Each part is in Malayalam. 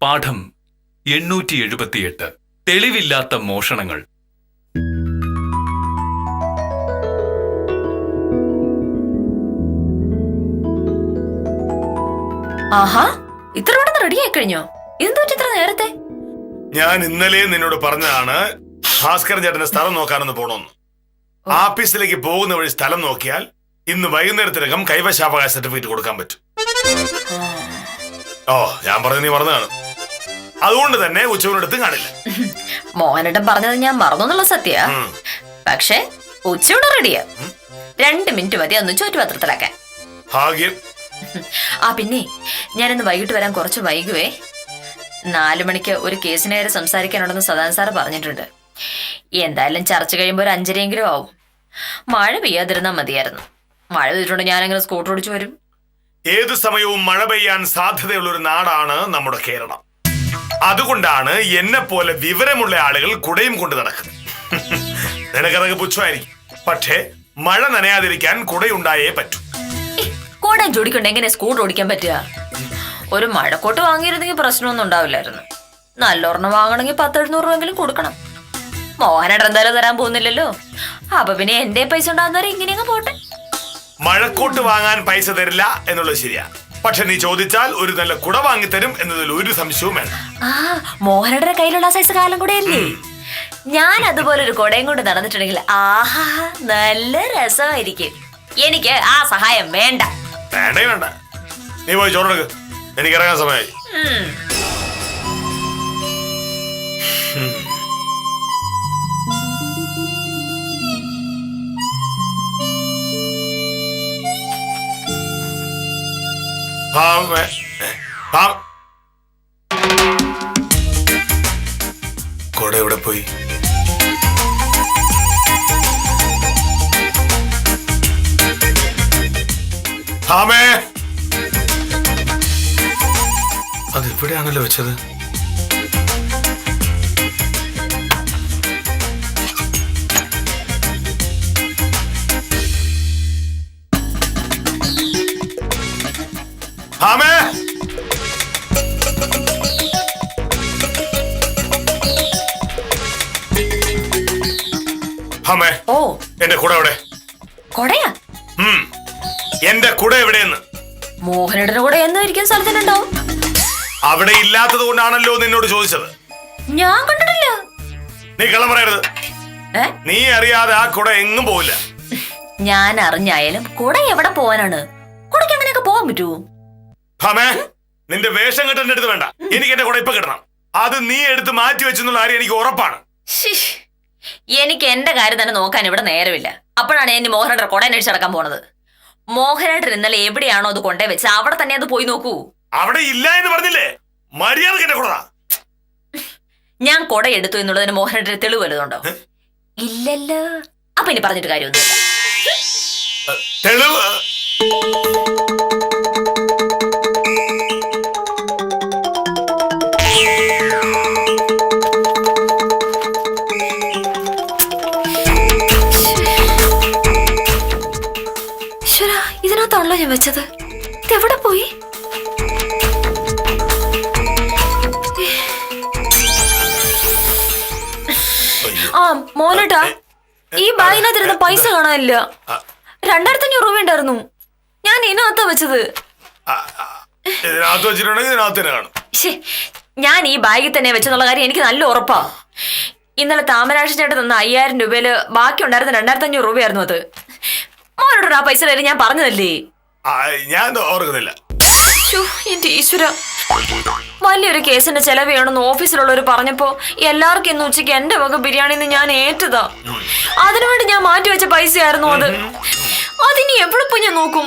പാഠം 878. തെളിവില്ലാത്ത മോഷണങ്ങൾ. ആഹാ, ഇത്ര പെട്ടെന്ന് റെഡി ആയി കഴിഞ്ഞോ? ഇതെന്താ ഇത്ര നേരത്തെ? ഞാൻ ഇന്നലെ നിന്നോട് പറഞ്ഞതാണ് ഭാസ്കരൻ ചേട്ടന്റെ സ്ഥലം നോക്കാനൊന്ന് പോണോന്ന്. ആഫീസിലേക്ക് പോകുന്ന വഴി സ്ഥലം നോക്കിയാൽ ഇന്ന് വൈകുന്നേരത്തിനകം കൈവശാവകാശ സർട്ടിഫിക്കറ്റ് കൊടുക്കാൻ പറ്റും. ഓ, ഞാൻ പറഞ്ഞത് നീ മറന്നതാണ്. അതുകൊണ്ട് തന്നെ ഉച്ചയൂടെടുത്ത് കാണില്ല. മോഹനേട്ടൻ പറഞ്ഞത് ഞാൻ മറന്നു സത്യ. പക്ഷെ ഉച്ചയൂടെ റെഡിയാ. 2 മിനിറ്റ് മതി ഒന്ന് ചോറ്റുപാത്രത്തിലാക്കാൻ. ഭാഗ്യം. പിന്നെ ഞാനിന്ന് വൈകിട്ട് വരാൻ കുറച്ച് വൈകുവേ. 4 മണിക്ക് ഒരു കേസിനേരെ സംസാരിക്കാനുണ്ടെന്ന് സദാൻ സാറ് പറഞ്ഞിട്ടുണ്ട്. എന്തായാലും ചർച്ച കഴിയുമ്പോൾ ഒരു 5:30 ആവും. മഴ പെയ്യാതിരുന്നാ മതിയായിരുന്നു. മഴ പെയ്തിട്ടുണ്ട് ഞാനങ്ങനെ സ്കൂട്ടർ ഓടിച്ചു വരും. ഏതു സമയവും മഴ പെയ്യാൻ സാധ്യതയുള്ള ഒരു നാടാണ് നമ്മുടെ കേരളം. അതുകൊണ്ടാണ് എന്നെ പോലെ വിവരമുള്ള ആളുകൾ കുടയും കൊണ്ട് നടക്കുന്നത്. നിനക്കതൊക്കെ പുച്ഛമായിരിക്കും, പക്ഷേ മഴ നനയാതിരിക്കാൻ കുടയുണ്ടായേ പറ്റൂ. കോടയും ചൂടിക്കൊണ്ട് എങ്ങനെ സ്കൂട്ടർ ഓടിക്കാൻ പറ്റുക? ഒരു മഴക്കോട്ട് വാങ്ങിയിരുന്നെങ്കിൽ പ്രശ്നമൊന്നും ഉണ്ടാവില്ലായിരുന്നു. നല്ലൊരെണ്ണം വാങ്ങണമെങ്കിൽ 10-700 രൂപയെങ്കിലും കൊടുക്കണം. മോഹനേട്ടൻ എന്തായാലും തരാൻ പോകുന്നില്ലല്ലോ. അപ്പൊ പിന്നെ എന്റെ പൈസ ഉണ്ടാകുന്നവരെ ഇങ്ങനെയൊക്കെ പോട്ടെ. മഴക്കോട്ട് വാങ്ങാൻ പൈസ തരില്ല എന്നുള്ളത് ശരിയാ, പക്ഷെ നീ ചോദിച്ചാൽ ഒരു നല്ല കുട വാങ്ങിത്തരും എന്നതിൽ ഒരു സംശയവും വേണ്ട. മോഹനേട്ടന്റെ കയ്യിലുള്ള സൈസ് കാലം കൂടെ അല്ലേ. ഞാൻ അതുപോലെ ഒരു കുടയും കൊണ്ട് നടന്നിട്ടുണ്ടെങ്കിൽ ആഹാ നല്ല രസമായിരിക്കും. എനിക്ക് ആ സഹായം വേണ്ട. വേണ്ടേ വേണ്ട, നീ പോയി ചോറെടുക്ക്, എനിക്ക് ഇറങ്ങാൻ സമയമായി. കുട എവിടെ പോയി? അതെവിടെയാണല്ലോ വെച്ചത്? ഓ, എന്റെ കുട എവിടെ? കൊടയാ? എന്റെ കുട എവിടെയെന്ന്. മോഹനേട്ടന്റെ കൂടെ എന്ന് ഇരിക്കുന്ന സ്ഥലത്തിനുണ്ടോ? അവിടെ ഇല്ലാത്തത് കൊണ്ടാണല്ലോ നിന്നോട് ചോദിച്ചത്. ഞാൻ കണ്ടിട്ടില്ല. നീ കള്ളം പറയരുത്. നീ അറിയാതെ ആ കുട എങ്ങും പോവില്ല. ഞാൻ അറിഞ്ഞായാലും കുട എവിടെ പോവാനാണ്? കുടയ്ക്ക് അങ്ങനെയൊക്കെ പോവാൻ പറ്റുമോ? നിന്റെ വേഷം കെട്ട എന്റെ അടുത്ത് വേണ്ട. എനിക്ക് എന്റെ കുട ഇപ്പൊ കിട്ടണം. അത് നീ എടുത്ത് മാറ്റി വെച്ചെന്നുള്ള കാര്യം എനിക്ക് ഉറപ്പാണ്. എനിക്ക് എന്റെ കാര്യം തന്നെ നോക്കാൻ ഇവിടെ നേരമില്ല. അപ്പോഴാണ് ഞാൻ മോഹനേട്ടൻ കുട അന്വേഷിച്ച് നടക്കാൻ പോണത്. മോഹനേട്ടൻ ഇന്നലെ എവിടെയാണോ അത് കൊണ്ടേ വെച്ച് അവിടെ തന്നെ അത് പോയി നോക്കൂ. അവിടെ ഇല്ല എന്ന് പറഞ്ഞില്ലേ? മര്യാദക്ക് എന്റെ കുട. ഞാൻ കുട എടുത്തു എന്നുള്ളതിന് മോഹനേട്ടന് തെളിവ് വല്ലതുണ്ടോ? ഇല്ലല്ലോ. അപ്പൊ ഇനി പറഞ്ഞിട്ട് കാര്യമൊന്നുമില്ല. തെളിവ് ഇതിനകത്താണല്ലോ ഞാൻ വെച്ചത്. ഇതെവിടെ പോയി? മോനേട്ടാ, ഈ ബാഗിനകത്തിരുന്ന പൈസ കാണാനില്ല. 2500 രൂപ ഉണ്ടായിരുന്നു. ഞാൻ ഇതിനകത്താ വെച്ചത്. ഞാൻ ഈ ബാഗിൽ തന്നെ വെച്ചെന്നുള്ള കാര്യം എനിക്ക് നല്ല ഉറപ്പാ. ഇന്നലെ താമരാശ ചേട്ടൻ തന്ന 5000 രൂപയില് ബാക്കി ഉണ്ടായിരുന്ന 2500 രൂപയായിരുന്നു അത്. മോനോട് ആ പൈസ ഞാൻ പറഞ്ഞതല്ലേ? ഞാൻ ഓർക്കുന്നില്ല. എന്റെ ഈശ്വര, വലിയൊരു കേസിന്റെ ചെലവ് ചെയ്യണമെന്ന് ഓഫീസിലുള്ളവർ പറഞ്ഞപ്പോ എല്ലാവർക്കും ഇന്ന് ഉച്ചയ്ക്ക് എന്റെ വക ബിരിയാണിന്ന് ഞാൻ ഏറ്റതാ. അതിനുവേണ്ടി ഞാൻ മാറ്റിവെച്ച പൈസയായിരുന്നു അത്. അതിനി എപ്പോഴപ്പോ ഞാൻ നോക്കും.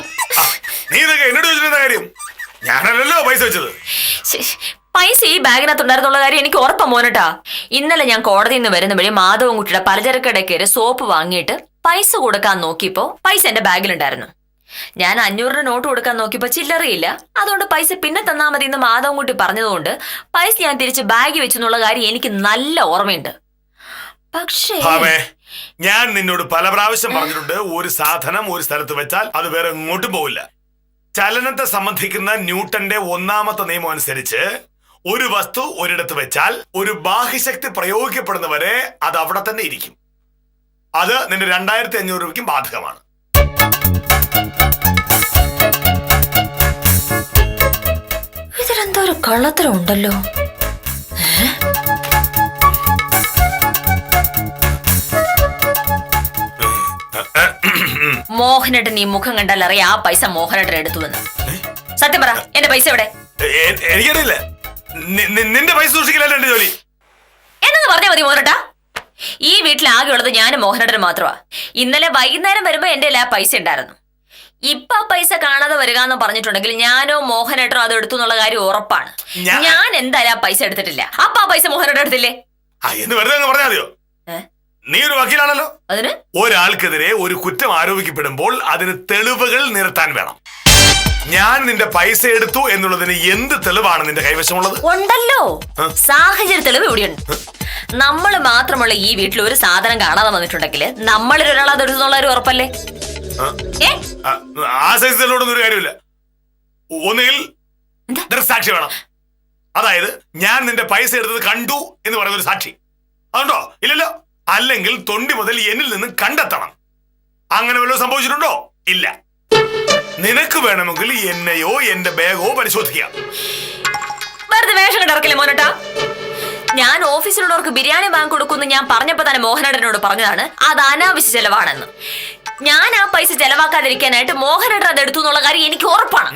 പൈസ ഈ ബാഗിനകത്തുണ്ടായിരുന്നുള്ള കാര്യം എനിക്ക് ഉറപ്പാ മോനട്ടാ. ഇന്നലെ ഞാൻ കോടതിയിൽ നിന്ന് വരുന്ന വഴി മാധവൻകുട്ടിയുടെ പലചരക്കടയിൽ കയറി സോപ്പ് വാങ്ങിയിട്ട് പൈസ കൊടുക്കാൻ നോക്കിയപ്പോ പൈസ എന്റെ ബാഗിലുണ്ടായിരുന്നു. ഞാൻ 500 നോട്ട് കൊടുക്കാൻ നോക്കിയപ്പോ ചില്ലറയില്ല. അതുകൊണ്ട് പൈസ പിന്നെ തന്നാ മതി എന്ന് മാധവൻകുട്ടി പറഞ്ഞതുകൊണ്ട് പൈസ ഞാൻ തിരിച്ച് ബാഗിൽ വെച്ചെന്നുള്ള കാര്യം എനിക്ക് നല്ല ഓർമ്മയുണ്ട്. പക്ഷേ ഞാൻ നിന്നോട് പല പ്രാവശ്യം പറഞ്ഞിട്ടുണ്ട്, ഒരു സാധനം ഒരു സ്ഥലത്ത് വെച്ചാൽ അത് വേറെ എങ്ങോട്ടും പോവില്ല. ചലനത്തെ സംബന്ധിക്കുന്ന ന്യൂട്ടന്റെ ഒന്നാമത്തെ നിയമം അനുസരിച്ച് ഒരു വസ്തു ഒരിടത്ത് വെച്ചാൽ ഒരു ബാഹ്യശക്തി പ്രയോഗിക്കപ്പെടുന്നവരെ അത് അവിടെ തന്നെ ഇരിക്കും. അത് നിന്റെ 2500 രൂപയ്ക്കും ബാധകമാണ്. ഇതിലെന്തോ ഒരു കള്ളത്തരം ഉണ്ടല്ലോ. മോഹനേട്ടൻ ഈ മുഖം കണ്ടാൽ അറിയാം ആ പൈസ മോഹനേട്ടൻ എടുത്തുവെന്ന്. സത്യം പറ, എന്റെ പൈസ എവിടെ? എനിക്കറിയില്ല. നിന്റെ പൈസ സൂക്ഷിക്കില്ലല്ലോ എന്റെ ജോലി. എന്നൊന്ന് പറഞ്ഞാ മതി മോഹനേട്ടാ. ഈ വീട്ടിൽ ആകെ ഉള്ളത് ഞാനും മോഹനേട്ടനും മാത്രമാ. ഇന്നലെ വൈകുന്നേരം വരുമ്പോ എന്റെ ആ പൈസ ഉണ്ടായിരുന്നു. ഇപ്പൊ ആ പൈസ കാണാതെ വരിക പറഞ്ഞിട്ടുണ്ടെങ്കിൽ ഞാനോ മോഹനേട്ടനോ അത് എടുത്തു എന്നുള്ള കാര്യം ഉറപ്പാണ്. ഞാൻ എന്തായാലും ആ പൈസ എടുത്തിട്ടില്ല. അപ്പൊ ആ പൈസ മോഹനേട്ടൻ എടുത്തില്ലേ? എന്ന് വെറുതെ അങ്ങ് പറഞ്ഞാൽ മതിയോ? നീ ഒരു വക്കീലാണല്ലോ. അതിന് ഒരാൾക്കെതിരെ ഒരു കുറ്റം ആരോപിക്കപ്പെടുമ്പോൾ അതിന് തെളിവുകൾ നിരത്താൻ വേണം. ഞാൻ നിന്റെ പൈസ എടുത്തു എന്നുള്ളതിന് എന്ത് തെളിവാണ് നിന്റെ കൈവശമുള്ളത്? ഉണ്ടല്ലോ, സാഹചര്യ തെളിവ് ഇവിടെയുണ്ട്. നമ്മൾ മാത്രമുള്ള ഈ വീട്ടിൽ ഒരു സാധനം കാണാതെ വന്നിട്ടുണ്ടെങ്കിൽ നമ്മളിൽ ഒരാൾ അത് എടുത്തുന്നുള്ള ഒരു ഉറപ്പല്ലേ? ആ സൈസ് തെളിവോടൊന്നും ഒരു കാര്യമില്ല. ഒന്നുകിൽ ദൃക്സാക്ഷി വേണം. അതായത് ഞാൻ നിന്റെ പൈസ എടുത്തത് കണ്ടു എന്ന് പറയുന്ന ഒരു സാക്ഷി. അതുണ്ടോ? ഇല്ലല്ലോ. അല്ലെങ്കിൽ തൊണ്ടി മുതൽ എന്നിൽ നിന്ന് കണ്ടെത്തണം. അങ്ങനെ വല്ലതും സംഭവിച്ചിട്ടുണ്ടോ? ഇല്ല. നിനക്ക് വേണമെങ്കിൽ എന്നെയോ എന്റെ ബാഗോ പരിശോധിക്കാം. വെറുതെ വേഷം കിടക്കില്ലേ മോനട്ടാ? ഞാൻ ഓഫീസിലുള്ളവർക്ക് ബിരിയാണി വാങ്ങി കൊടുക്കുമെന്ന് ഞാൻ പറഞ്ഞപ്പോ തന്നെ മോഹനേട്ടനോട് പറഞ്ഞതാണ് അത് അനാവശ്യ ചെലവാണെന്ന്. ഞാൻ ആ പൈസ ചെലവാക്കാതിരിക്കാനായിട്ട് മോഹനേട്ടൻ അത് എടുത്തു എന്നുള്ള കാര്യം എനിക്ക് ഉറപ്പാണ്.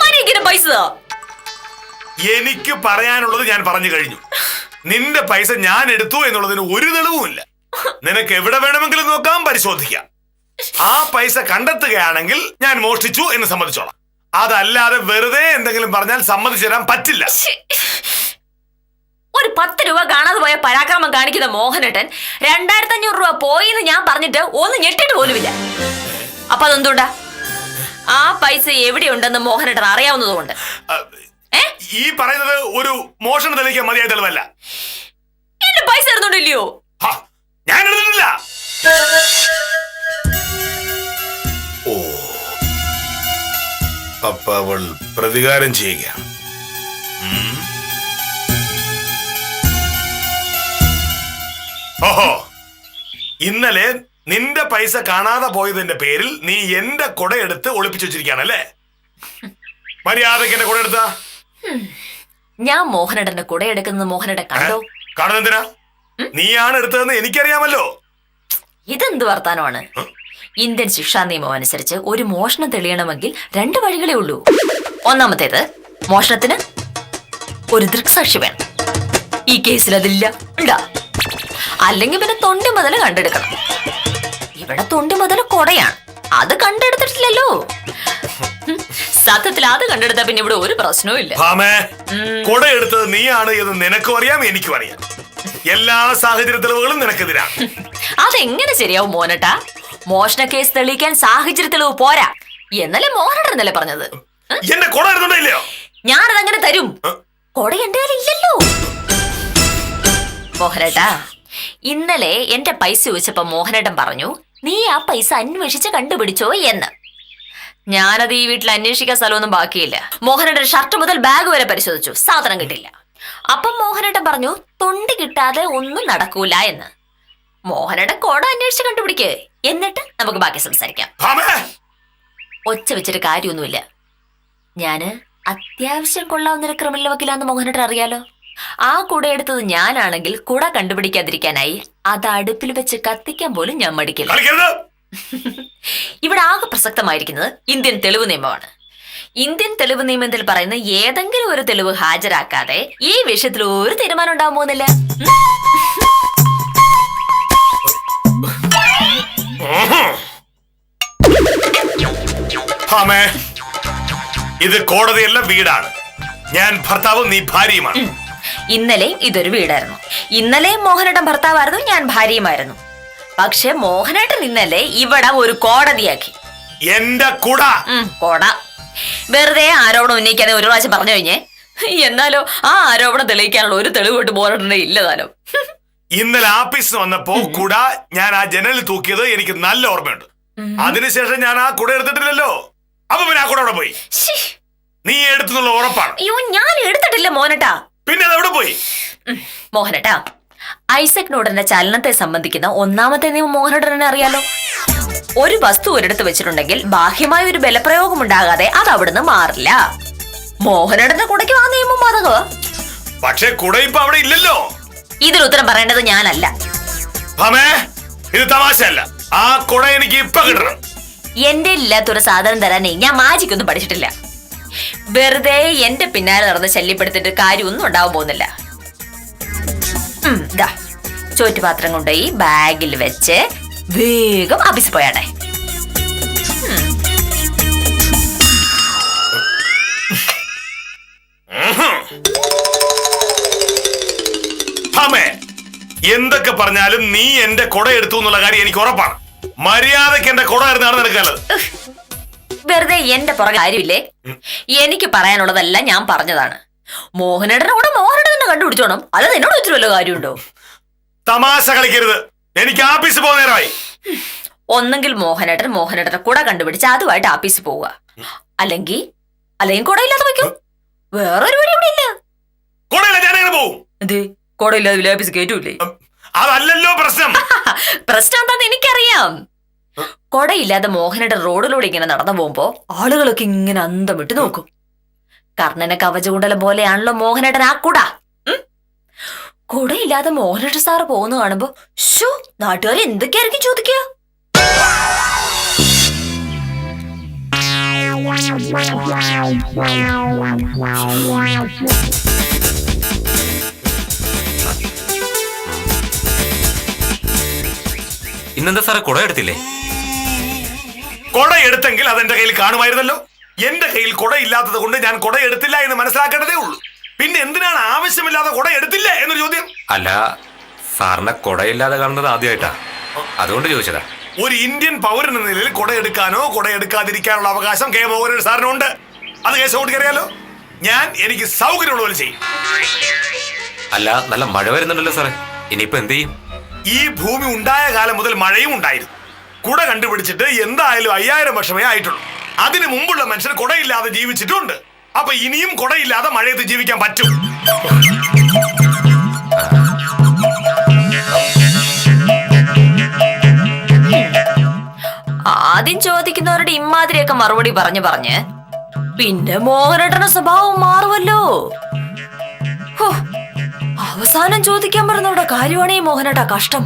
മര്യാദയ്ക്ക് പൈസ എനിക്ക് പറയാനുള്ളത് ഞാൻ പറഞ്ഞു കഴിഞ്ഞു. നിന്റെ പൈസ ഞാൻ എടുത്തു എന്നുള്ളതിന് ഒരു തെളിവുമില്ല. നിനക്ക് എവിടെ വേണമെങ്കിലും നോക്കാം, പരിശോധിക്കാം. ആ പൈസ കണ്ടെത്തുകയാണെങ്കിൽ ഞാൻ മോഷ്ടിച്ചു എന്ന് സമ്മതിച്ചോളാം. അതല്ലാതെ വെറുതെ എന്തെങ്കിലും പറഞ്ഞാൽ സമ്മതിച്ചു തരാൻ പറ്റില്ല. ഒരു 10 രൂപ കാണാതെ പോയ പരാക്രമം കാണിക്കുന്ന മോഹനേട്ടൻ 2500 രൂപ പോയിന്ന് ഞാൻ പറഞ്ഞിട്ട് ഒന്ന് ഞെട്ടിട്ട് പോലുമില്ല. അപ്പൊ അതെന്തുകൊണ്ടാ? ആ പൈസ എവിടെയുണ്ടെന്ന് മോഹനേട്ടൻ അറിയാവുന്നതുകൊണ്ട്. ഈ പറയുന്നത് ഒരു മോഷണം തെളിയിക്കാൻ മതിയായ തെളിവല്ല. എന്റെ പൈസ എടുത്തോണ്ടില്ലയോ? ഞാൻ എടുത്തിട്ടില്ല. ഓ, അപ്പൊ അവൾ പ്രതികാരം ചെയ്യുകയാണ്. ഓഹോ, ഇന്നലെ നിന്റെ പൈസ കാണാതെ പോയതിന്റെ പേരിൽ നീ എന്റെ കൊടയെടുത്ത് ഒളിപ്പിച്ചു വെച്ചിരിക്കുകയാണല്ലേ? മര്യാദക്ക് എന്റെ കൊടയെടുത്ത. ഞാൻ മോഹനേട്ടന്റെ കുടയെടുക്കുന്നത് മോഹനേട്ടൻ കണ്ടോ? കാണുന്നെന്തിനാ? നീയാണ് എടുത്തതെന്ന് എനിക്കറിയാമല്ലോ. ഇതെന്ത് വർത്താനമാണ്? ഇന്ത്യൻ ശിക്ഷാ നിയമം അനുസരിച്ച് ഒരു മോഷണം തെളിയണമെങ്കിൽ 2 വഴികളേ ഉള്ളൂ. ഒന്നാമത്തേത്, മോഷണത്തിന് ഒരു ദൃക്സാക്ഷി വേണം. ഈ കേസിൽ അതില്ല. ഉണ്ടാ. അല്ലെങ്കിൽ പിന്നെ തൊണ്ടി മുതൽ കണ്ടെടുക്കണം. ഇവിടെ തൊണ്ടി മുതൽ കൊടയാണ്. അത് കണ്ടെടുത്തിട്ടില്ലല്ലോ. സത്യത്തിൽ അത് കണ്ടെടുത്താ പിന്നെ ഇവിടെ ഒരു പ്രശ്നവും ഇല്ല. കൊടയെടുത്തത് നീയാണ് എന്ന് നിനക്കും അറിയാം, എനിക്കും അറിയാം. എല്ലാ സാഹചര്യ തെളിവുകളും നിനക്കെതിരാണ്. അതെങ്ങനെ ശരിയാവും മോനട്ടാ? മോഷണ കേസ് തെളിയിക്കാൻ സാഹചര്യ തെളിവ് പോരാ എന്നല്ലേ മോഹനേട്ടനല്ലേ പറഞ്ഞത്? എന്റെ കൊട എടുത്തോണ്ടോ? ഞാനതങ്ങനെ തരും. കൊട എന്റെ കയ്യിലില്ലല്ലോ. മോഹനേട്ടാ, ഇന്നലെ എന്റെ പൈസ ചോദിച്ചപ്പോ മോഹനേട്ടൻ പറഞ്ഞു നീ ആ പൈസ അന്വേഷിച്ച് കണ്ടുപിടിച്ചോ എന്ന്. ഞാനത് ഈ വീട്ടിൽ അന്വേഷിക്കാൻ സ്ഥലമൊന്നും ബാക്കിയില്ല. മോഹനേട്ടൻ ഷർട്ട് മുതൽ ബാഗ് വരെ പരിശോധിച്ചു, സാധനം കിട്ടില്ല. അപ്പം മോഹനേട്ടൻ പറഞ്ഞു തൊണ്ടി കിട്ടാതെ ഒന്നും നടക്കൂല എന്ന്. മോഹനേട്ടൻ കോട അന്വേഷിച്ച് കണ്ടുപിടിക്കേ, എന്നിട്ട് നമുക്ക് ബാക്കി സംസാരിക്കാം. ഒച്ച വെച്ചിട്ട് കാര്യമൊന്നുമില്ല. ഞാന് അത്യാവശ്യം കൊള്ളാവുന്നൊരു ക്രിമിനൽ വക്കീലാന്ന് മോഹനേട്ടൻ അറിയാലോ. ആ കുട എടുത്തത് ഞാനാണെങ്കിൽ കുട കണ്ടുപിടിക്കാതിരിക്കാനായി അത് അടുപ്പിൽ വെച്ച് കത്തിക്കാൻ പോലും ഞാൻ മടിക്കില്ല. ഇവിടെ ആകെ പ്രസക്തമായിരിക്കുന്നത് ഇന്ത്യൻ തെളിവ് നിയമമാണ്. ഇന്ത്യൻ തെളിവ് നിയമത്തിൽ പറയുന്ന ഏതെങ്കിലും ഒരു തെളിവ് ഹാജരാക്കാതെ ഈ വിഷയത്തിൽ ഒരു തീരുമാനം ഉണ്ടാകാൻ പോകുന്നില്ല. ഇത് കോടതിയല്ല, വീടാണ്. ഞാൻ ഭർത്താവും നീ ഭാര്യയുമാണ്. ഇന്നലെയും ഇതൊരു വീടായിരുന്നു. ഇന്നലെയും മോഹനേട്ടൻ ഭർത്താവായിരുന്നു, ഞാൻ ഭാര്യയുമായിരുന്നു. പക്ഷെ മോഹനേട്ടൻ ഇന്നലെ ഇവിടെ ഒരു കോടതിയാക്കി. എന്റെ കുട കോട വെറുതെ ആരോപണം ഉന്നയിക്കാതെ ഒരു പ്രാവശ്യം പറഞ്ഞു കഴിഞ്ഞേ. എന്നാലോ ആ ആരോപണം തെളിയിക്കാനുള്ള ഒരു തെളിവ് കൊണ്ട് മോഹനേട്ടനെ ഇല്ലതാലോ. ഇന്നലെ ആഫീസിൽ വന്നപ്പോ കുട ഞാൻ ആ ജനലിൽ തൂക്കിയത് എനിക്ക് നല്ല ഓർമ്മയുണ്ട്. അതിനുശേഷം ഞാൻ ആ കുട എടുത്തിട്ടില്ലല്ലോ. അപ്പൊ പിന്നെ കുട അവിടെ പോയി? ശ്ശേ, നീ എടുത്തുന്നുള്ള ഉറപ്പാണ്. അയ്യോ ഞാൻ എടുത്തിട്ടില്ല മോനട്ടാ. പിന്നെ അതെവിടെ പോയി? മോഹനട്ടാ, ഐസക് ന്യൂട്ടന്റെ ചലനത്തെ സംബന്ധിക്കുന്ന ഒന്നാമത്തെ നിയമം മോഹനട്ടനെ അറിയാലോ. ഒരു വസ്തു ഒരിടത്ത് വെച്ചിട്ടുണ്ടെങ്കിൽ ബാഹ്യമായ ഒരു ബലപ്രയോഗം ഉണ്ടാകാതെ അത് അവിടുന്ന് മാറില്ല. മോഹനട്ടന്റെ കുടയ്ക്കും ആ നിയമം ബാധകമാ. പക്ഷെ കുട ഇപ്പൊ അവിടെ ഇല്ലല്ലോ. ഇതിന് ഉത്തരം പറയേണ്ടത് ഞാനല്ല. ഭാമേ, ഇത് തമാശയല്ല. ആ കുട എനിക്ക് ഇപ്പൊ കിട്ടണം. എന്റെ ഇല്ലാത്തൊരു സാധനം തരാനേ ഞാൻ മാജിക്കൊന്നും പഠിച്ചിട്ടില്ല. വെറുതെ എന്റെ പിന്നാലെ നടന്ന് ശല്യപ്പെടുത്തിട്ട് കാര്യമൊന്നും ഉണ്ടാവാൻ പോകുന്നില്ല. ദാ ചോറ്റുപാത്രം കൊണ്ടുപോയി ബാഗിൽ വെച്ച് വേഗം ആഫീസിൽ പോയാട്ടെ. ഭാമേ, എന്തൊക്കെ പറഞ്ഞാലും നീ എന്റെ കുട എടുത്തു എന്നുള്ള കാര്യം എനിക്ക് ഉറപ്പാണ്. മര്യാദക്ക് എന്റെ കുട എടുത്താണ് നിനക്കല്ലത്. വെറുതെ എന്റെ പുറകെ കാര്യമില്ലേ. എനിക്ക് പറയാനുള്ളതല്ല ഞാൻ പറഞ്ഞതാണ്. മോഹനേട്ടനെ കൂടെ മോഹനേട്ടനെ കണ്ടുപിടിച്ചോണം. അല്ലാതെ എന്നോട് വെച്ചിട്ട് വല്ല കാര്യമുണ്ടോ? തമാശ കളിക്കരുത്. എനിക്ക് ആഫീസിൽ പോകുന്ന നേരമായി. ഒന്നെങ്കിൽ മോഹനേട്ടനെ കൂടെ കണ്ടുപിടിച്ച് അതുമായിട്ട് ആഫീസിൽ പോവുക. അല്ലെങ്കിൽ കുടയില്ലാതെ വയ്ക്കും. വേറൊരു വഴി ഇവിടെ ഇല്ല. കുടയില്ല, ഞാൻ എങ്ങനെ പോവും? അതെ, കുടയില്ലാതെ ആഫീസ് കയറ്റൂലേ? അതല്ലല്ലോ പ്രശ്നം. പ്രശ്നം എന്താന്ന് എനിക്കറിയാം. കൊടയില്ലാതെ മോഹനേട്ടൻ റോഡിലൂടെ ഇങ്ങനെ നടന്നു പോകുമ്പോ ആളുകളൊക്കെ ഇങ്ങനെ അന്തം വിട്ട് നോക്കും. കർണനെ കവചകുണ്ടലം പോലെയാണല്ലോ മോഹനേട്ടൻ ആ കുട. കുടയില്ലാതെ മോഹനേട്ടൻ സാറ് പോകുന്ന കാണുമ്പോ ഷോ നാട്ടുകാർ എന്തൊക്കെയായിരിക്കും ചോദിക്കുക. ഇന്നെന്താ സാറേ കുട എടുത്തില്ലേ? കൊട എടുത്തെങ്കിൽ അതെന്റെ കയ്യിൽ കാണുമായിരുന്നല്ലോ. എന്റെ കയ്യിൽ കൊട ഇല്ലാത്തത് കൊണ്ട് ഞാൻ കൊട എടുത്തില്ല എന്ന് മനസ്സിലാക്കേണ്ടതേ ഉള്ളൂ. പിന്നെ എന്തിനാണ് ആവശ്യമില്ലാതെ കൊട എടുത്തില്ല എന്നൊരു ചോദ്യം? അല്ല, സാറിനെ കുടയില്ലാതെ കാണുന്നത് ആദ്യമായിട്ടാ, അതുകൊണ്ട് ചോദിച്ചതാ. ഒരു ഇന്ത്യൻ പൗരൻ എന്ന നിലയിൽ കൊട എടുക്കാനോ കൊട എടുക്കാതിരിക്കാനുള്ള അവകാശം കെ മോഹനൻ സാറിനുണ്ട്. അത് കേശവോട്ടിക്ക് അറിയാലോ. ഞാൻ എനിക്ക് സൗകര്യമുള്ള പോലെ ചെയ്യും. അല്ല, നല്ല മഴ വരുന്നുണ്ടല്ലോ സാറേ, ഇനിയിപ്പോ എന്ത് ചെയ്യും? ഈ ഭൂമി ഉണ്ടായ കാലം മുതൽ മഴയും ഉണ്ടായിരുന്നു. കുട കണ്ടുപിടിച്ചിട്ട് എന്തായാലും 5000 വർഷമേ ആയിട്ടുള്ളൂ. അതിനു മുമ്പുള്ള മനുഷ്യർ കുടയില്ലാതെ ജീവിച്ചിട്ടുണ്ട്. അപ്പൊ ഇനിയും കുടയില്ലാതെ മഴയത്ത് ജീവിക്കാൻ പറ്റും. ആദ്യം ചോദിക്കുന്നവരുടെ ഇമ്മാതിരിയൊക്കെ മറുപടി പറഞ്ഞ് പിന്നെ മോഹനേട്ടന്റെ സ്വഭാവം മാറുമല്ലോ. അവസാനം ചോദിക്കാൻ പറഞ്ഞവരുടെ കാര്യമാണേ മോഹനേട്ടാ കഷ്ടം.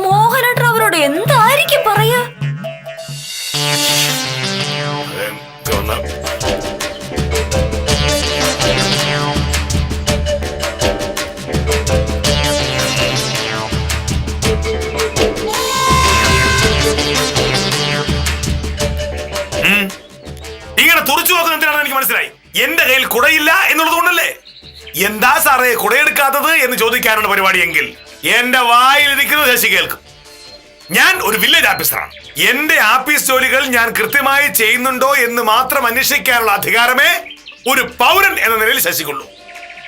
മോഹനേട്ടൻ അവരോട് എന്തായിരിക്കും പറയാ? ഇങ്ങനെ തുറച്ചു നോക്കുന്ന എന്തിനാണെന്ന് എനിക്ക് മനസ്സിലായി. എന്റെ കയ്യിൽ കുടയില്ല എന്നുള്ളത് കൊണ്ടല്ലേ. എന്താ സാറേ കുടയെടുക്കാത്തത് എന്ന് ചോദിക്കാനുള്ള പരിപാടിയെങ്കിൽ എന്റെ വായിലിരിക്കുന്നത് ശശി കേൾക്കും. ഞാൻ ഒരു വില്ലേജ് ഓഫീസറാണ്. എന്റെ ഓഫീസ് ജോലികൾ ഞാൻ കൃത്യമായി ചെയ്യുന്നുണ്ടോ എന്ന് മാത്രം അന്വേഷിക്കാനുള്ള അധികാരമേ ഒരു പൗരൻ എന്ന നിലയിൽ ശശിക്കുള്ളൂ.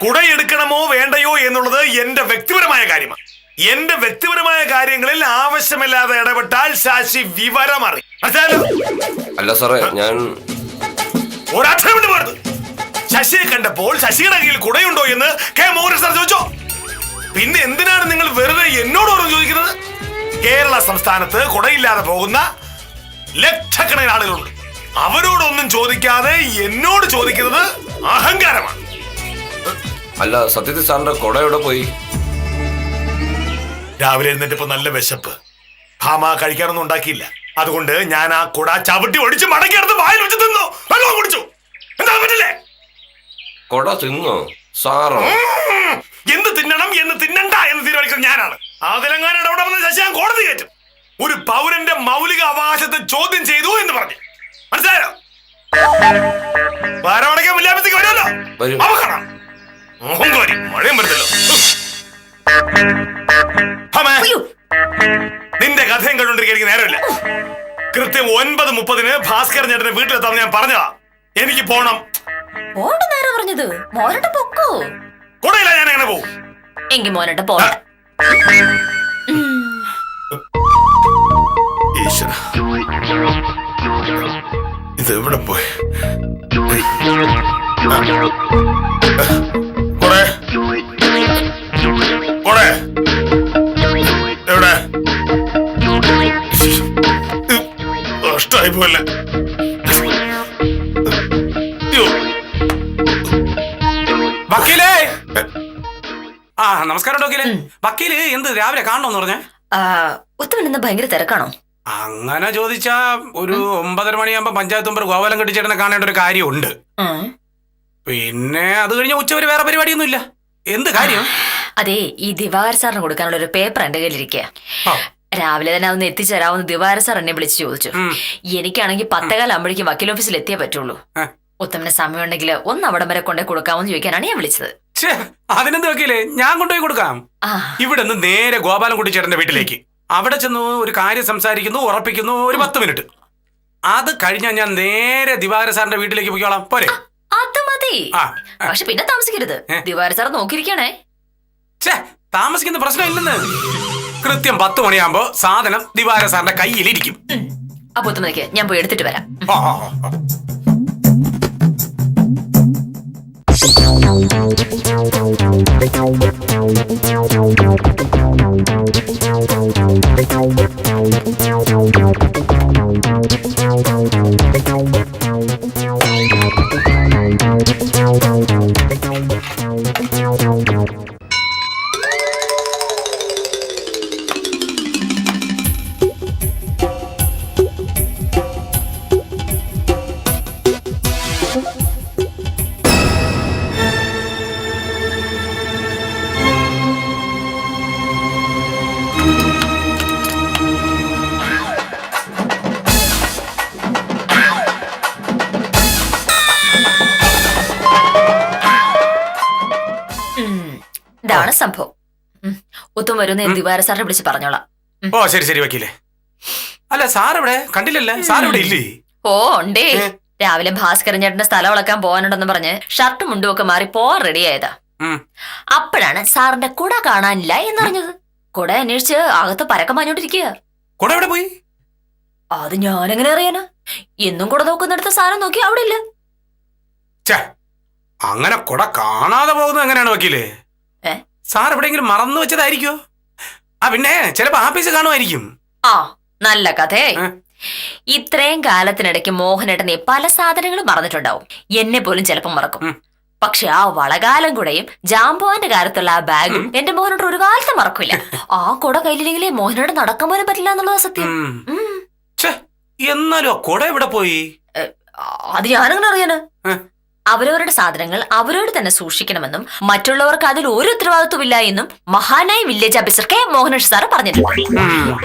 കുടയെടുക്കണമോ വേണ്ടയോ എന്നുള്ളത് എന്റെ വ്യക്തിപരമായ കാര്യമാണ്. എന്റെ വ്യക്തിപരമായ കാര്യങ്ങളിൽ ആവശ്യമില്ലാതെ ഇടപെട്ടാൽ ശശി വിവരം അറിയും. അല്ല സാറേ, ഞാൻ ഒരക്ഷരം പാടുന്നു. ശശിയെ കണ്ടപ്പോൾ ശശിയുടെ കയ്യിൽ കുടയുണ്ടോ എന്ന് കെ മോഹൻ സാർ ചോദിച്ചോ? പിന്നെ എന്തിനാണ് നിങ്ങൾ വെറുതെ എന്നോട് ഓരോ ചോദിക്കുന്നത്? കേരള സംസ്ഥാനത്ത് കുടയില്ലാതെ പോകുന്ന ലക്ഷക്കണക്കിന് ആളുകളുണ്ട്. അവരോടൊന്നും ചോദിക്കാതെ എന്നോട് ചോദിക്കുന്നത് അഹങ്കാരമാണ്. അല്ല, സത്യത്തിൽ സാറിന്റെ കുട എവിടെ പോയി? രാവിലെ എഴുന്നേറ്റപ്പോ നല്ല വിശപ്പ്. ഭാമ കഴിക്കാനൊന്നും ഉണ്ടാക്കിയില്ല. അതുകൊണ്ട് ഞാൻ ആ കുട ചവിട്ടി ഒടിച്ച് മടക്കിയെടുത്ത് വായിൽ വെച്ച് തിന്നു. വെള്ളം കുടിച്ചു. എന്താ പറ്റില്ലേ? കുട തിന്നോ സാറോ? എന്ത് തിന്നണം എന്ന് തിന്നണ്ട എന്ന് തീരുമാനിക്കുന്നത് ഞാനാണ്. അതിലെങ്ങാനും ഇടപെടുന്ന ശശി ഞാൻ കോടതി കയറ്റും. ഒരു പൗരന്റെ മൗലിക അവകാശത്തെ ചോദ്യം ചെയ്തു എന്ന് പറഞ്ഞു. മനസ്സിലായോ? വാരമടക്കാൻ വില്ലാപത്തേക്ക് വരുമല്ലോ. അവകാശം മഴയും വരുന്നല്ലോ. നിന്റെ കഥയും കണ്ടുകൊണ്ടിരിക്കാൻ എനിക്ക് നേരമില്ല. കൃത്യം 9:30 ഭാസ്കരൻ ചേട്ടന്റെ വീട്ടിലെത്താമെന്ന് ഞാൻ പറഞ്ഞതാ. എനിക്ക് പോണം. നേരം പറഞ്ഞത് മോനേട്ടൻ പൊക്കോ. കൂടെയില്ല, ഞാൻ എങ്ങനെ പോകും? എങ്കിൽ മോനേട്ടൻ പോട്ടെ. ഇത് എവിടെ പോയി? കൊടേ കൊടേ എവിടെ? കഷ്ടായി പോയല്ലേ. വക്കീലേ! ആ നമസ്കാരം വക്കീലേ. വക്കീല് എന്ത് രാവിലെ കാണണമെന്ന് പറഞ്ഞേ? ഉത്തമൻ ഇന്ന് ഭയങ്കര തിരക്കാണോ? അങ്ങനെ ചോദിച്ചാ ഒരു 9:30 മണിയാകുമ്പോ പഞ്ചായത്ത് മെമ്പർ ഗോപാലൻ കെട്ടിച്ചേട്ടനെ കാണേണ്ട ഒരു കാര്യമുണ്ട്. പിന്നെ അത് കഴിഞ്ഞ ഉച്ചവരെ വേറെ പരിപാടിയൊന്നും ഇല്ല. എന്ത് കാര്യം? അതെ, ഈ ദിവാകർ സാറിന് കൊടുക്കാനുള്ള ഒരു പേപ്പർ എന്റെ കയ്യിലിരിക്കുക. രാവിലെ തന്നെ അതൊന്ന് എത്തിച്ചേരാവുന്ന ദിവാകർ സാർ എന്നെ വിളിച്ച് ചോദിച്ചു. എനിക്കാണെങ്കിൽ 10:15 വക്കീൽ ഓഫീസിൽ എത്തിയേ പറ്റുള്ളൂ. ഉത്തമന് സമയം ഉണ്ടെങ്കിൽ ഒന്ന് അവിടം വരെ കൊണ്ടേ കൊടുക്കാമെന്ന് ചോദിക്കാനാണ് ഞാൻ വിളിച്ചത്. അതിനെന്ത് വക്കീലേ, ഞാൻ കൊണ്ടുപോയി കൊടുക്കാം. ഇവിടെ നിന്ന് നേരെ ഗോപാലൻ കുട്ടിച്ചേട്ടന്റെ വീട്ടിലേക്ക്. അവിടെ ചെന്ന് ഒരു കാര്യം സംസാരിക്കുന്നു, ഉറപ്പിക്കുന്നു, ഒരു 10 മിനിറ്റ്. അത് കഴിഞ്ഞാൽ ഞാൻ നേരെ ദിവാകര സാറിന്റെ വീട്ടിലേക്ക് പോയിക്കോളാം. പോരെ? അത് മതി. പക്ഷെ പിന്നെ താമസിക്കരുത്. ദിവാകര സാർ നോക്കിയിരിക്കണേ. താമസിക്കുന്ന പ്രശ്നമില്ലെന്ന്. കൃത്യം 10 മണിയാകുമ്പോ സാധനം ദിവാകര സാറിന്റെ കയ്യിലിരിക്കും. അപ്പൊ ഉത്തമയ്ക്ക് ഞാൻ പോയി എടുത്തിട്ട് വരാം. ഇതാണ് സംഭവം. ഉത്തം വരുന്ന ദിവാര സാറിനെ വിളിച്ച് പറഞ്ഞോളാം. ഓ ശരി ശരി വക്കീലേ. അല്ല സാർ ഇവിടെ കണ്ടില്ലല്ലേ? സാർ ഇവിടെ ഇല്ലേ? ഓ ഉണ്ടേ. രാവിലെ ഭാസ്കരൻ ചേട്ടന്റെ സ്ഥലം ഇളക്കാൻ പോകാനുണ്ടെന്ന് പറഞ്ഞ് ഷർട്ടും മുണ്ടും ഒക്കെ മാറി പോവാൻ റെഡി ആയതാ. അപ്പോഴാണ് സാറിന്റെ കുട കാണാനില്ല എന്നറിഞ്ഞത്. കുട അന്വേഷിച്ച് അകത്ത് പരക്കം പാഞ്ഞോണ്ടിരിക്കുക. കുട എവിടെ പോയി? അത് ഞാനെങ്ങനെ അറിയാനാ? എന്നും കുട നോക്കുന്നിടത്ത് സാധനം നോക്കി അവിടെ ഇല്ല. അങ്ങനെ കുട കാണാതെ പോകുന്നത് എങ്ങനെയാണ് വക്കീലേ? സാർ എവിടെയെങ്കിലും മറന്നു വെച്ചതായിരിക്കോ? പിന്നെ ചിലപ്പോ ആഫീസ് കാണുമായിരിക്കും. ആ നല്ല കഥേ. ഇത്രയും കാലത്തിനിടയ്ക്ക് മോഹനേട്ടനെ പല സാധനങ്ങളും മറന്നിട്ടുണ്ടാവും. എന്നെ പോലും ചിലപ്പം മറക്കും. പക്ഷെ ആ വളകാലം കൂടെയും ജാമ്പുവാന്റെ കാലത്തുള്ള ആ ബാഗും എന്റെ മോഹനോട് ഒരു കാലത്ത് മറക്കില്ല. ആ കുട കയ്യിലെങ്കിലേ മോഹനോട് നടക്കാൻ പോലും പറ്റില്ല എന്നുള്ളതാ സത്യം. എന്നാലും ആ കുട എവിടെ പോയി? അത് ഞാനങ്ങനെ അറിയാന്. അവരവരുടെ സാധനങ്ങൾ അവരോട് തന്നെ സൂക്ഷിക്കണമെന്നും മറ്റുള്ളവർക്ക് അതിൽ ഒരു ഉത്തരവാദിത്വമില്ല എന്നും മഹാനായ വില്ലേജ് ഓഫീസർ കെ മോഹനേഷ് സാറ് പറഞ്ഞിട്ടുണ്ട്.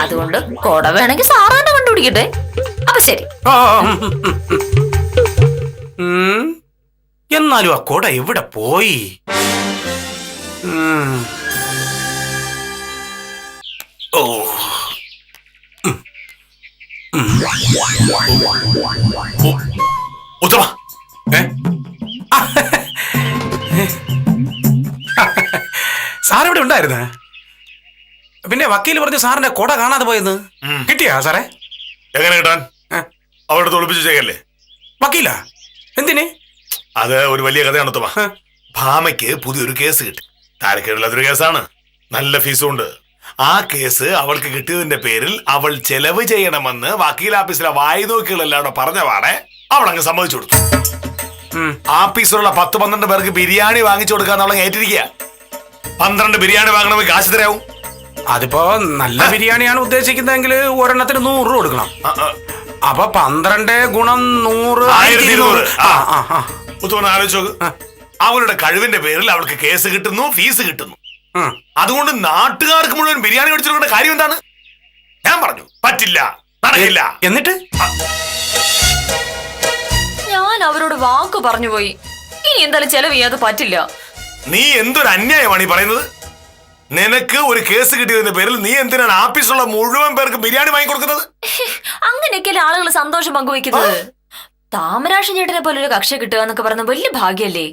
അതുകൊണ്ട് കുട വേണമെങ്കിൽ സാറ് തന്നെ കണ്ടുപിടിക്കട്ടെ. അപ്പൊ ശരി. എന്നാലും ആ കുട എവിടെ പോയി? ഓ ഉത്തമ സാറിവിടെ ഉണ്ടായിരുന്ന? പിന്നെ വക്കീല് പറഞ്ഞു സാറിന്റെ കുട കാണാതെ പോയെന്ന്. കിട്ടിയാ സാറേ? എങ്ങനെ കിട്ടാൻ? അവിടെ ഒളിപ്പിച്ചു ചെയ്യല്ലേ വക്കീല? എന്തിന്? അത് ഒരു വലിയ കഥയാണ് ഉത്തമ. ഭാമയ്ക്ക് പുതിയൊരു കേസ് കിട്ടി. താരക്കേടില്ലാത്തൊരു കേസാണ്. നല്ല ഫീസും ഉണ്ട്. ആ കേസ് അവൾക്ക് കിട്ടിയതിന്റെ പേരിൽ അവൾ ചെലവ് ചെയ്യണമെന്ന് വക്കീൽ ഓഫീസിലെ വായ്നോക്കികളെല്ലാം പറഞ്ഞ പാടെ അവൾ അങ്ങ് സമ്മതിച്ചു കൊടുത്തു. ആഫീസിലുള്ള 10-12 പേർക്ക് ബിരിയാണി വാങ്ങിച്ചു കൊടുക്കാന്ന് അവളെ ഏറ്റിരിക്കുക. 12 ബിരിയാണി വാങ്ങണമെങ്കിൽ കാശ് തരാവും. അതിപ്പോ നല്ല ബിരിയാണിയാണ് ഉദ്ദേശിക്കുന്നതെങ്കിൽ ഒരെണ്ണത്തിന് 100 രൂപ കൊടുക്കണം. അപ്പൊ 12 ഗുണം 100 1200. ഉത്തമൻ ആലോചിച്ചു നോക്ക്. അവളുടെ കഴിവിന്റെ പേരിൽ അവൾക്ക് കേസ് കിട്ടുന്നു, ഫീസ് കിട്ടുന്നു. അതുകൊണ്ട് നാട്ടുകാർക്ക് മുഴുവൻ ബിരിയാണി മേടിച്ചു കൊടുക്കേണ്ട കാര്യം എന്താണ്? ഞാൻ പറഞ്ഞു പറ്റില്ല, നടക്കില്ല. എന്നിട്ട് ഞാൻ അവരോട് വാക്ക് പറഞ്ഞു പോയി. ഇനി എന്തായാലും ചെലവ് ചെയ്യാതെ പറ്റില്ല. നീ എന്തൊരു അന്യായമാണ് ഈ പറയുന്നത്? നിനക്ക് ഒരു കേസ് കിട്ടിയതിന്റെ പേരിൽ നീ എന്തിനാണ് ആഫീസിലുള്ള മുഴുവൻ പേർക്ക് ബിരിയാണി വാങ്ങിക്കൊടുക്കുന്നത്? അങ്ങനെയൊക്കെയല്ലേ ആളുകൾ സന്തോഷം പങ്കുവെക്കുന്നത്. താമരാശൻ ചേട്ടനെ പോലെ ഒരു കക്ഷി കിട്ടുക എന്നൊക്കെ പറയുന്ന വലിയ ഭാഗ്യല്ലേ.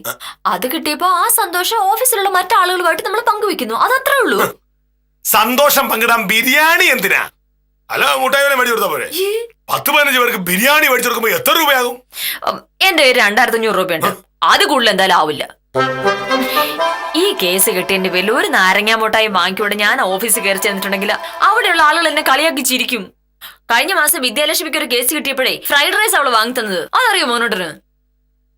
അത് കിട്ടിയപ്പോ ആ സന്തോഷം ഓഫീസിലുള്ള മറ്റാളുകളുമായിട്ട് നമ്മൾ പങ്കുവെക്കുന്നു. അതത്രേ ഉള്ളൂ. സന്തോഷം പങ്കിടാൻ ബിരിയാണി എന്തിനാ? അല്ല മുട്ടായി വരെ മേടിച്ചു കൊടുത്താ പോരെ? 10-15 പേർക്ക് ബിരിയാണി മേടിച്ചു കൊടുക്കുമ്പോ എത്ര രൂപയാകും? എന്റെ കയ്യിൽ 2500 രൂപയുണ്ട്. അത് കൂടുതൽ എന്തായാലും ആവില്ല. ഈ കേസ് കിട്ടിയതിന്റെ പേരിൽ ഒരു നാരങ്ങാ മുട്ടായി വാങ്ങിക്കൂടെ ഞാൻ ഓഫീസിൽ കയറി ചെന്നിട്ടുണ്ടെങ്കിൽ അവിടെയുള്ള ആളുകൾ എന്നെ കളിയാക്കി ചിരിക്കും. കഴിഞ്ഞ മാസം വിദ്യാലക്ഷ്മിക്ക് ഒരു കേസ് കിട്ടിയപ്പോഴേ ഫ്രൈഡ് റൈസ് അവള് വാങ്ങി തന്നത് അതറിയോ മോനോട്ടന്?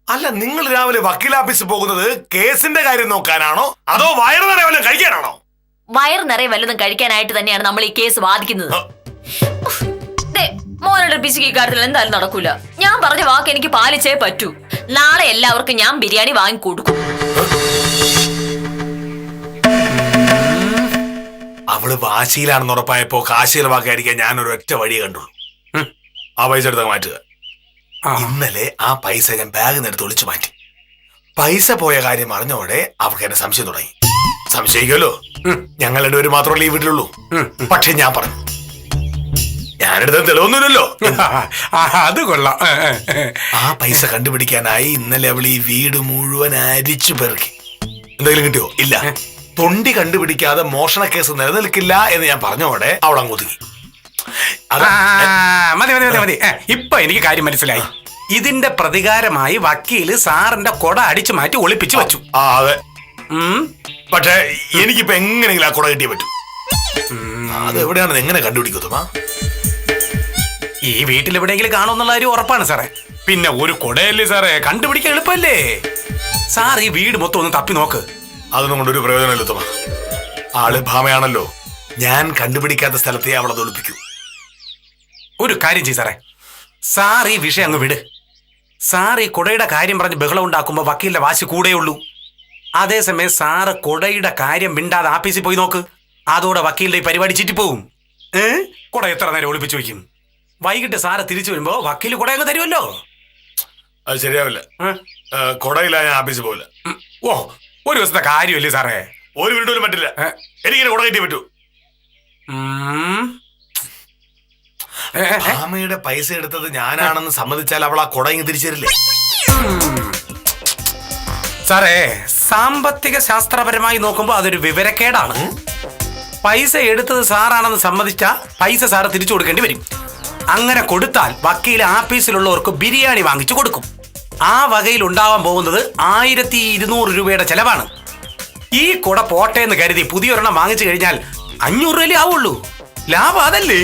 അല്ല, നിങ്ങൾ രാവിലെ വക്കീൽ ഓഫീസിൽ പോകുന്നത് കേസിന്റെ കാര്യം നോക്കാനാണോ അതോ വയറു നിറയെ വല്ലതും കഴിക്കാനാണോ? വയറ് നിറയെ വല്ലതും കഴിക്കാനായിട്ട് തന്നെയാണ് നമ്മൾ ഈ കേസ് വാദിക്കുന്നത്. മോനോട് പിശുക്ക് ഈ കാര്യത്തിൽ എന്തായാലും നടക്കൂല. ഞാൻ പറഞ്ഞ വാക്ക് എനിക്ക് പാലിച്ചേ പറ്റൂ. നാളെ എല്ലാവർക്കും ഞാൻ ബിരിയാണി വാങ്ങിക്കൊടുക്കും. അവള് വാശിയിലാണെന്ന് ഉറപ്പായപ്പോ കാശ് ചിലവാക്കാതിരിക്കാൻ ഞാൻ ഒരു ഒറ്റ വഴിയെ കണ്ടുള്ളൂ. ആ പൈസ എടുത്ത് മാറ്റുക. ഇന്നലെ ആ പൈസ ഞാൻ ബാഗിൽ നിന്ന് എടുത്ത് ഒളിച്ചു മാറ്റി. പൈസ പോയ കാര്യം അറിഞ്ഞോടെ അവർക്ക് എന്നെ സംശയം തുടങ്ങി. സംശയിക്കുമല്ലോ, ഞങ്ങൾ രണ്ടുപേരും മാത്രമല്ലേ ഈ വീട്ടിലുള്ളൂ. പക്ഷെ ഞാൻ പറഞ്ഞു, ഞാനെടുത്ത തെളിവൊന്നുമില്ലല്ലോ. അത് കൊള്ളാം. ആ പൈസ കണ്ടുപിടിക്കാനായി ഇന്നലെ അവൾ ഈ വീട് മുഴുവൻ അരിച്ചു പെറുക്കി. എന്തെങ്കിലും കിട്ടിയോ? ഇല്ല. തൊണ്ടി കണ്ടുപിടിക്കാതെ മോഷണ കേസ് നിലനിൽക്കില്ല എന്ന് ഞാൻ പറഞ്ഞോടെ അവൾ അങ്ങ് ഒതുങ്ങി. മതി മതി മതി മതി. ഇപ്പൊ എനിക്ക് കാര്യം മനസ്സിലായി. ഇതിന്റെ പ്രതികാരമായി വക്കീല് സാറിന്റെ കൊട അടിച്ചു മാറ്റി ഒളിപ്പിച്ചു വെച്ചു. അതെ. പക്ഷെ എനിക്കിപ്പോ എങ്ങനെയെങ്കിലും ആ കൊട കിട്ടിയേ പറ്റൂ. അത് എവിടെയാണെന്ന് എങ്ങനെ കണ്ടുപിടിക്കുമോ? ഈ വീട്ടിൽ എവിടെയെങ്കിലും കാണുമെന്നുള്ള കാര്യം ഉറപ്പാണ് സാറേ. പിന്നെ ഒരു കൊടയല്ലേ സാറേ, കണ്ടുപിടിക്കാൻ എളുപ്പല്ലേ. സാർ ഈ വീട് മൊത്തം ഒന്ന് തപ്പി നോക്ക്. അതൊന്നും കൊണ്ടൊരു പ്രയോജനമില്ല തുമ. ആള് ഭാമയാണല്ലോ. ഞാൻ കണ്ടുപിടിക്കാത്ത സ്ഥലത്തെ അവളത് ഒളിപ്പിക്കൂ. ഒരു കാര്യം ചെയ്യ് സാറേ, സാർ ഈ വിഷയം അങ്ങ് വിട്. സാർ ഈ കൊടയുടെ കാര്യം പറഞ്ഞ് ബഹളം ഉണ്ടാക്കുമ്പോ വക്കീലിന്റെ വാശി കൂടെയുള്ളൂ. അതേസമയം സാറ് കൊടയുടെ കാര്യം മിണ്ടാതെ ആഫീസിൽ പോയി നോക്ക്. അതോടെ വക്കീലിന്റെ ഈ പരിപാടി ചീറ്റിപ്പോവും. കൊട എത്ര നേരം ഒളിപ്പിച്ചു വയ്ക്കും? വൈകിട്ട് സാറ് തിരിച്ചു വരുമ്പോ വക്കീല് കൊടയൊക്കെ തരുമല്ലോ. അത് ശരിയാവില്ല. കൊടയില്ല, ഞാൻ ആഫീസിൽ പോവില്ല. ഓ, ഒരു ദിവസത്തെ കാര്യമല്ലേ സാറേ? ഒരു മിനിറ്റ് പോലും പറ്റില്ല. എനിക്കിങ്ങനെ കൊട കിട്ടിയേ പറ്റൂ. ഭാമയുടെ പൈസ എടുത്തത് ഞാനാണെന്ന് സമ്മതിച്ചാൽ അവൾ ആ കൊട ഇങ്ങ് തിരിച്ചു തരില്ലേ? സാറേ, സാമ്പത്തിക ശാസ്ത്രപരമായി നോക്കുമ്പോ അതൊരു വിവരക്കേടാണ്. പൈസ എടുത്തത് സാറാണെന്ന് സമ്മതിച്ചാ പൈസ സാറ് തിരിച്ചു കൊടുക്കേണ്ടി വരും. അങ്ങനെ കൊടുത്താൽ വക്കീൽ ആഫീസിലുള്ളവർക്ക് ബിരിയാണി വാങ്ങിച്ചു കൊടുക്കും. ആ വകയിൽ ഉണ്ടാവാൻ പോകുന്നത് 1200 രൂപയുടെ ചെലവാണ്. ഈ കൊട പോട്ടെ എന്ന് കരുതി പുതിയൊരെണ്ണം വാങ്ങിച്ചു കഴിഞ്ഞാൽ 500 രൂപയിലേ ആവുള്ളൂ. ലാഭം അതല്ലേ?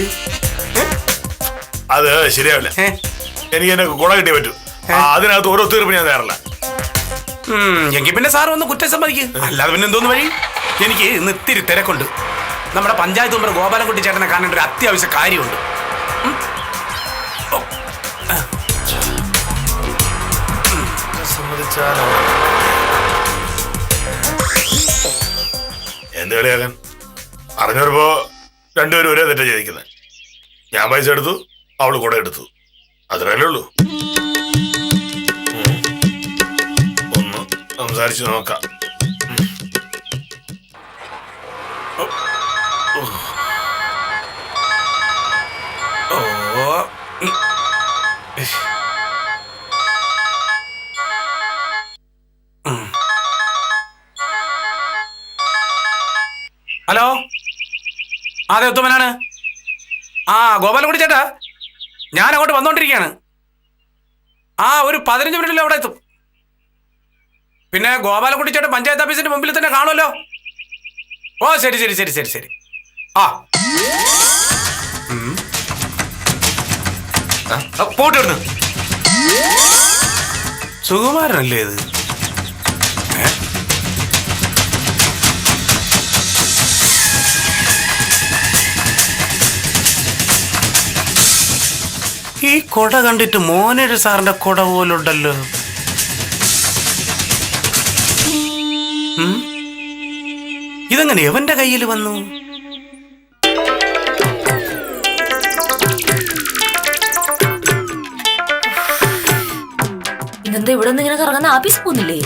അത് ശരിയാവില്ല. എനിക്ക് എന്നെ കൊട കിട്ടിയേ പറ്റൂ. അതിനകത്ത് ഓരോ തീർപ്പ് ഞാൻ തയ്യാറല്ല. എങ്കിൽ പിന്നെ സാർ ഒന്ന് കുറ്റം സമ്മതിക്കും. അല്ലാതെ പിന്നെ എന്തോന്ന് വഴി? എനിക്ക് ഇന്ന് ഇത്തിരി തിരക്കുണ്ട്. നമ്മുടെ പഞ്ചായത്ത് മെമ്പർ ഗോപാലൻകുട്ടി ചേട്ടനെ കാണേണ്ട ഒരു അത്യാവശ്യ കാര്യമുണ്ട്. എന്ത് കളിയാകാൻ? അറിഞ്ഞവരിപ്പോ രണ്ടുപേരും ഒരേ തെറ്റാ ചെയ്തിരിക്കുന്നത്. ഞാൻ പൈസ എടുത്തു, അവള് കൂടെ എടുത്തു. അത്രയല്ലേ ഉള്ളൂ. ഒന്ന് സംസാരിച്ച് നോക്കാം. ഹലോ, അതെ ഉത്തമനാണ്. ഗോപാലൻകുട്ടി ചേട്ടാ, ഞാൻ അങ്ങോട്ട് വന്നോണ്ടിരിക്കുകയാണ്. ഒരു 15 മിനിറ്റിൽ അവിടെ എത്തും. പിന്നെ ഗോപാലൻകുട്ടി ചേട്ടൻ പഞ്ചായത്ത് ഓഫീസിന്റെ മുമ്പിൽ തന്നെ കാണുമല്ലോ. ഓ ശരി ശരി ശരി ശരി ശരി. പോട്ടെടുന്നു. സുകുമാരനല്ലേ ഇത്? ഈ കൊട കണ്ടിട്ട് മോനേര് സാറിന്റെ കൊട പോലുണ്ടല്ലോ. ഇതെങ്ങനെ എവന്റെ കയ്യിൽ വന്നു? ഇതെന്താ ഇവിടെ നിന്ന് ഇങ്ങനെ കറങ്ങുന്ന? ആഫീസ് പോകുന്നില്ലേ?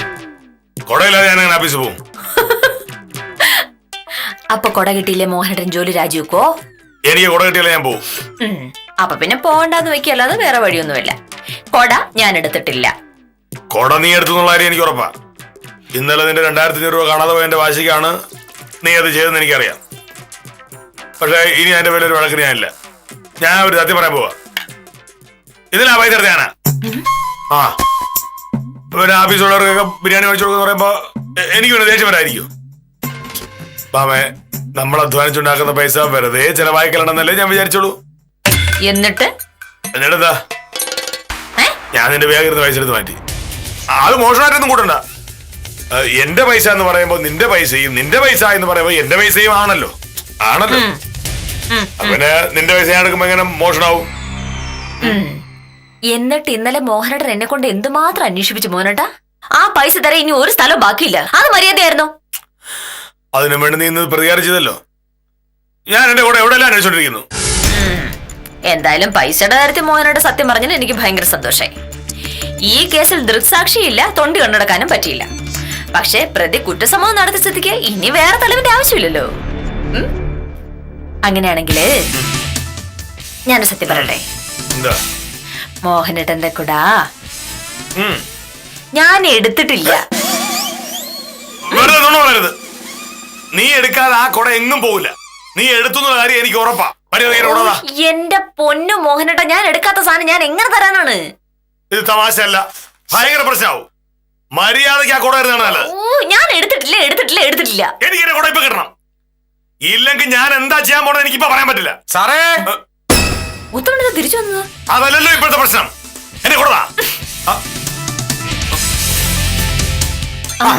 കൊടയില്ലാതെ ഞാൻ അങ്ങനെ ആഫീസിൽ പോകും. അപ്പൊ കൊട കിട്ടിയില്ലേ മോഹനൻ ജോലി രാജിവെക്കോ? എനിക്ക് കൊട കിട്ടിയാലേ ഞാൻ പോകും. അപ്പൊ പിന്നെ പോകണ്ടെന്ന് വെക്കല്ലാതെ വേറെ വഴിയൊന്നുമില്ല. കൊട ഞാൻ എടുത്തിട്ടില്ല. കൊട നീ എടുത്തുള്ള കാര്യം എനിക്ക് ഉറപ്പാ. ഇന്നലെ നിന്റെ 2500 രൂപ കാണാതെ പോയതിന്റെ വാശിക്കാണ് നീ അത് ചെയ്തെന്ന് എനിക്കറിയാം. പക്ഷെ ഇനി അതിന്റെ പേരിൽ ഒരു വഴക്കിന് ഞാനില്ല. ഞാൻ ഒരു സത്യം പറയാൻ പോവാ. ഇതിലാ പൈസ എടുത്ത ഞാനാ. ആ പിന്നെ ഓഫീസുള്ളവർക്കൊക്കെ ബിരിയാണി മേടിച്ചു കൊടുക്കുന്ന പറയുമ്പോ എനിക്ക് പിന്നെ ദേഷ്യം വരായിരിക്കും. മാമേ, നമ്മൾ അധ്വാനിച്ചുണ്ടാക്കുന്ന പൈസ വെറുതെ ചെലവായിക്കലണെന്നല്ലേ ഞാൻ വിചാരിച്ചോളൂ. എന്നിട്ട് എന്നിട്ടെന്താ, ഞാൻ നിന്റെ ബാഗിൽ ഇരുന്ന് പൈസ എടുത്ത് മാറ്റി. അത് മോശമായിട്ടൊന്നും കൂട്ടണ്ട. എന്റെ പൈസ എന്ന് പറയുമ്പോ നിന്റെ പൈസയും, നിന്റെ പൈസ എന്ന് പറയുമ്പോ എന്റെ പൈസയും ആണല്ലോ. പിന്നെ നിന്റെ പൈസ ഞാൻ എടുക്കുമ്പോ എങ്ങനെ മോഷണാവും? എന്നിട്ട് ഇന്നലെ മോഹനേട്ടൻ എന്നെ കൊണ്ട് എന്തുമാത്രം അന്വേഷിപ്പിച്ചു മോഹനേട്ടാ. ആ പൈസ തരാൻ ഇനി ഒരു സ്ഥലവും ബാക്കിയില്ല. അത് മര്യാദയായിരുന്നു. അതിനു വേണ്ടി നീ ഇന്ന് പ്രതികാരിച്ചതല്ലോ. ഞാൻ എന്റെ കൂടെ എവിടെയെല്ലാം അന്വേഷിച്ചോണ്ടിരിക്കുന്നു. എന്തായാലും പൈസയുടെ കാര്യത്തിൽ മോഹനേട്ടൻ സത്യം പറഞ്ഞാൽ എനിക്ക് ഭയങ്കര സന്തോഷായി. ഈ കേസിൽ ദൃക്സാക്ഷിയില്ല, തൊണ്ടി കണ്ടെടുക്കാനും പറ്റിയില്ല. പക്ഷെ പ്രതി കുറ്റസമ്മതം നടത്തിയ സ്ഥിതിക്ക് ഇനി വേറെ തെളിവിന്റെ ആവശ്യമില്ലല്ലോ. അങ്ങനെയാണെങ്കില് ഞാനൊരു സത്യം പറയട്ടെ. എന്താ? മോഹനേട്ടന്റെ കൂടാ ഞാൻ എടുത്തിട്ടില്ല. വെറുതെ നുണ പറയരുത്. നീ എടുക്കാതെ ആ കൊട എങ്ങും പോവില്ല. നീ എടുത്തുന്ന കാര്യം എനിക്ക് ഉറപ്പാ. എന്റെ പൊന്നു മോഹനേട്ട, ഞാൻ എടുക്കാത്ത സാധനം ഞാൻ എങ്ങനെ തരാനാണ്? ഇത് തമാശയല്ല, ഭയങ്കര പ്രശ്നമാവും. മര്യാദയ്ക്ക് ആ കൊട ഇരുന്നാണ്. ഞാൻ എടുത്തിട്ടില്ല. എനിക്ക് എന്റെ കൊട ഇപ്പൊ കിട്ടണം. ഇല്ലെങ്കിൽ ഞാൻ എന്താ ചെയ്യാൻ പോണെന്ന് എനിക്ക് ഇപ്പൊ പറയാൻ പറ്റില്ല. സാറേ, ഉത്തമ തിരിച്ചു വന്നത് അതല്ലല്ലോ ഇപ്പോഴത്തെ പ്രശ്നം. എന്നെ കൊട.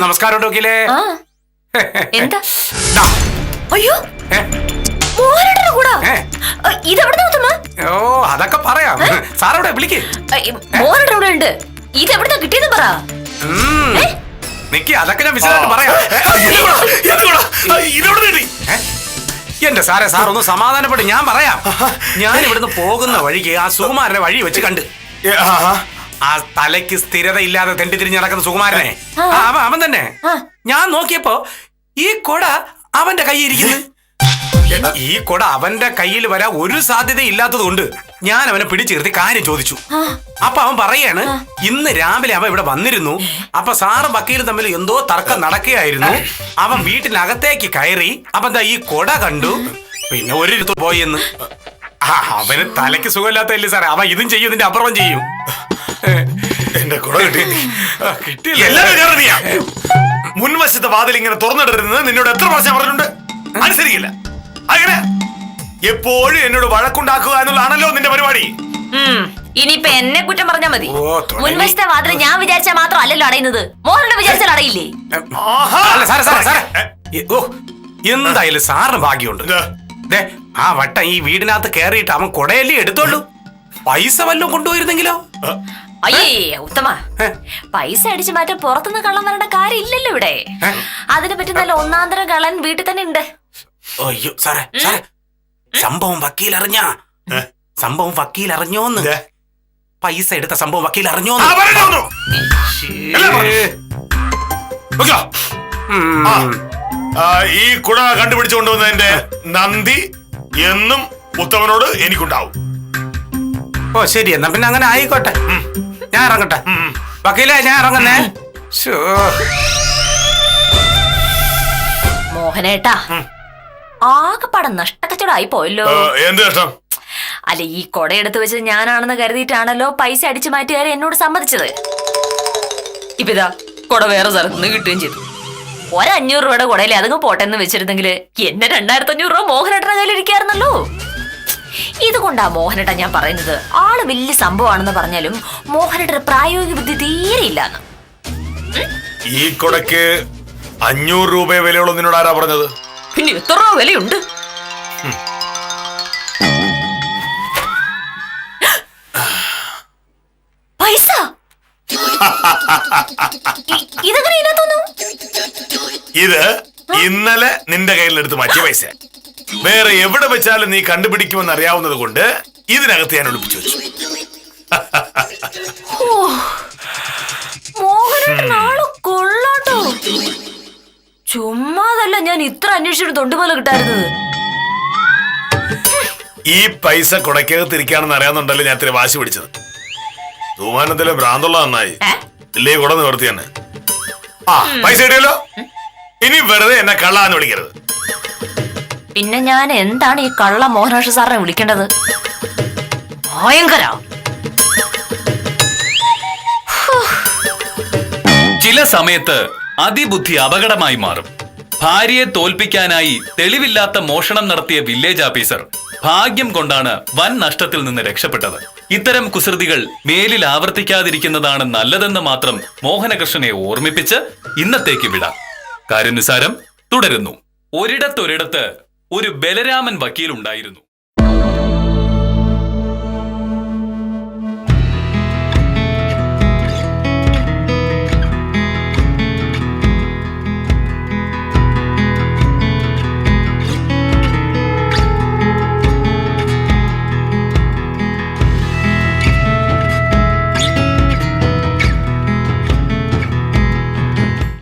നമസ്കാരം വക്കീലേ. എന്താ? അയ്യോ, മോഹനേട്ടന്റെ കൂടാ. ഇതെവിടുന്ന ഉത്തമ? ഓ, അതൊക്കെ പറയാം. സാറവിടെ വിളിക്കേ. മോഹനേട്ടൻ ഇവിടെ ഉണ്ട്. ഇതെവിടുന്ന കിട്ടിയെന്ന് പറ. നിക്ക്, അതൊക്കെ ഞാൻ വിശദമായിട്ട് പറയാം. എന്റെ സാറേ, സാർ ഒന്ന് സമാധാനപ്പെട്ട് ഞാൻ പറയാം. ഞാൻ ഇവിടുന്ന് പോകുന്ന വഴിക്ക് ആ സുകുമാരനെ വഴി വെച്ച് കണ്ട്. ആ തലയ്ക്ക് സ്ഥിരത ഇല്ലാതെ തെണ്ടി തിരിഞ്ഞ് നടക്കുന്ന സുകുമാരനെ, അവൻ തന്നെ. ഞാൻ നോക്കിയപ്പോ ഈ കൊട അവന്റെ കയ്യിൽ ഇരിക്കുന്നു. ഈ കൊട അവന്റെ കയ്യിൽ വരാൻ ഒരു സാധ്യത ഇല്ലാത്തത് കൊണ്ട് ഞാൻ അവനെ പിടിച്ചിരുത്തി കാര്യം ചോദിച്ചു. അപ്പൊ അവൻ പറയാണ്, ഇന്ന് രാവിലെ അവൻ ഇവിടെ വന്നിരുന്നു. അപ്പൊ സാറും വക്കീലും തമ്മിൽ എന്തോ തർക്കം നടക്കുകയായിരുന്നു. അവൻ വീട്ടിനകത്തേക്ക് കയറി. അപ്പൊ എന്താ ഈ കൊട കണ്ടു, പിന്നെ ഒരിടത്ത് പോയെന്ന്. അവന് തലയ്ക്ക് സുഖമില്ലാത്തല്ലേ സാറേ, അവൻ ഇതും ചെയ്യും, ഇതിന്റെ അപ്പുറം ചെയ്യും. എന്റെ കൊട കിട്ടിയില്ല. മുൻവശത്തെ വാതിൽ ഇങ്ങനെ തുറന്നിടരുന്നത് നിന്നോട് എത്ര പ്രാവശ്യം പറഞ്ഞിട്ടുണ്ട്? അനുസരിക്കില്ല. അങ്ങനെ എപ്പോഴും എന്നോട് വഴക്കുണ്ടാക്കുക എന്നുള്ളതാണല്ലോ നിന്റെ പരിപാടി. ഇനിയിപ്പൊ എന്നെ കുറ്റം പറഞ്ഞാ മതി. മുൻവശത്തെ വാതിൽ ഞാൻ വിചാരിച്ചാൽ മാത്രം അല്ലല്ലോ അടയുന്നത്. മോഹനേട്ടൻ വിചാരിച്ചാൽ അടയില്ലേ? എന്തായാലും സാറിന് ഭാഗ്യമുണ്ട്. ആ വട്ടം ഈ വീടിനകത്ത് കയറിയിട്ട് അവൻ കൊടയല്ലേ എടുത്തോളൂ. പൈസ വല്ലതും കൊണ്ടുപോയിരുന്നെങ്കിലോ? അയ്യേ ഉത്തമ, പൈസ അടിച്ചു മാറ്റാൻ പുറത്തുനിന്ന് കള്ളം വരേണ്ട കാര്യം ഇല്ലല്ലോ ഇവിടെ. അതിനെ പറ്റി നല്ല ഒന്നാന്തരം കള്ളൻ വീട്ടിൽ തന്നെ ഉണ്ട്. അയ്യോ സാറേ, സാറേ, സംഭവം വക്കീൽ അറിഞ്ഞോന്ന്. പൈസ എടുത്ത സംഭവം വക്കീൽ അറിഞ്ഞോന്ന്. ഈ കുട കണ്ടുപിടിച്ചു കൊണ്ടുവന്നതിന്റെ നന്ദി എന്നും ഉത്തമനോട് എനിക്കുണ്ടാവും. ഓ ശരി, എന്നാ പിന്നെ അങ്ങനെ ആയിക്കോട്ടെ. ഞാൻ ഇറങ്ങട്ടെ വക്കീലേ, ഞാൻ ഇറങ്ങുന്നേ. മോഹനേട്ടാ, ആകെപ്പാടെ നഷ്ടക്കച്ചവടമായി പോയല്ലോ. എന്ത് കഷ്ടം? അല്ല, ഈ കൊടയെടുത്ത് വെച്ചത് ഞാനാണെന്ന് കരുതിയിട്ടാണല്ലോ പൈസ അടിച്ചു മാറ്റുകാരെ എന്നോട് സമ്മതിച്ചത്. ഇപ്പിതാ കൊട വേറെ സ്ഥലത്തുനിന്ന് കിട്ടുകയും ചെയ്തു. 500 രൂപയുടെ കൊടയിലെ അതങ്ങ് പോട്ടെന്ന് വെച്ചിരുന്നെങ്കിൽ എന്നെ 2500 രൂപ മോഹനേട്ടന്റെ കയ്യിലിരിക്കായിരുന്നല്ലോ. ഇതുകൊണ്ടാ മോഹനേട്ട ഞാൻ പറയുന്നത്, ആള് വലിയ സംഭവമാണെന്ന് പറഞ്ഞാലും മോഹനേട്ട പ്രായോഗിക ബുദ്ധി തീരെയില്ലാന്ന്. ഈ കൊടക്ക് 500 രൂപ വിലയുള്ളൂ നിന്നോട് ആരാ പറഞ്ഞത്? പിന്നെ എത്ര രൂപ വിലയുണ്ട്? പൈസ ഇതെങ്ങനെ ഇതിനകത്തൊന്നും? ഇത് ഇന്നലെ നിന്റെ കയ്യിലെടുത്ത് മാറ്റിയ പൈസ. വേറെ എവിടെ വെച്ചാലും നീ കണ്ടുപിടിക്കുമെന്ന് അറിയാവുന്നത് കൊണ്ട് ഇതിനകത്ത് ഞാൻ ഒളിപ്പിച്ചു വെച്ചു. മോഹനേട്ടനാള് കൊള്ളാട്ടോ. ചുമ്മാതല്ല ഞാൻ ഇത്ര അന്വേഷിച്ചിട്ട് തൊണ്ടുപോലെ കിട്ടായിരുന്നത്. ഈ പൈസ കൊടക്കകത്തിരിക്കാണെന്ന് അറിയാവുന്നുണ്ടല്ലോ ഞാൻ ഇത്ര വാശി പിടിച്ചത്. തൂമാനത്തിലെ ഭ്രാന്തുള്ള നന്നായി ഇല്ലേ കൊട നിവർത്തി തന്നെ. പൈസ കിട്ടിയല്ലോ, ഇനി വെറുതെ എന്നെ കള്ളാന്ന് വിളിക്കരുത്. പിന്നെ ഞാൻ എന്താണ് ഈ കള്ള മോഹനാഷ സാറിനെ വിളിക്കേണ്ടത്? ഭയങ്കര. ചില സമയത്ത് അതിബുദ്ധി അപകടമായി മാറും. ഭാര്യയെ തോൽപ്പിക്കാനായി തെളിവില്ലാത്ത മോഷണം നടത്തിയ വില്ലേജ് ഓഫീസർ ഭാഗ്യം കൊണ്ടാണ് വൻ നഷ്ടത്തിൽ നിന്ന് രക്ഷപ്പെട്ടത്. ഇത്തരം കുസൃതികൾ മേലിൽ ആവർത്തിക്കാതിരിക്കുന്നതാണ് നല്ലതെന്ന് മാത്രം മോഹനകൃഷ്ണനെ ഓർമ്മിപ്പിച്ച് ഇന്നത്തേക്ക് വിടാം. കാര്യനുസാരം തുടരുന്നു. ഒരിടത്തൊരിടത്ത് ഒരു ബലരാമൻ വക്കീൽ ഉണ്ടായിരുന്നു.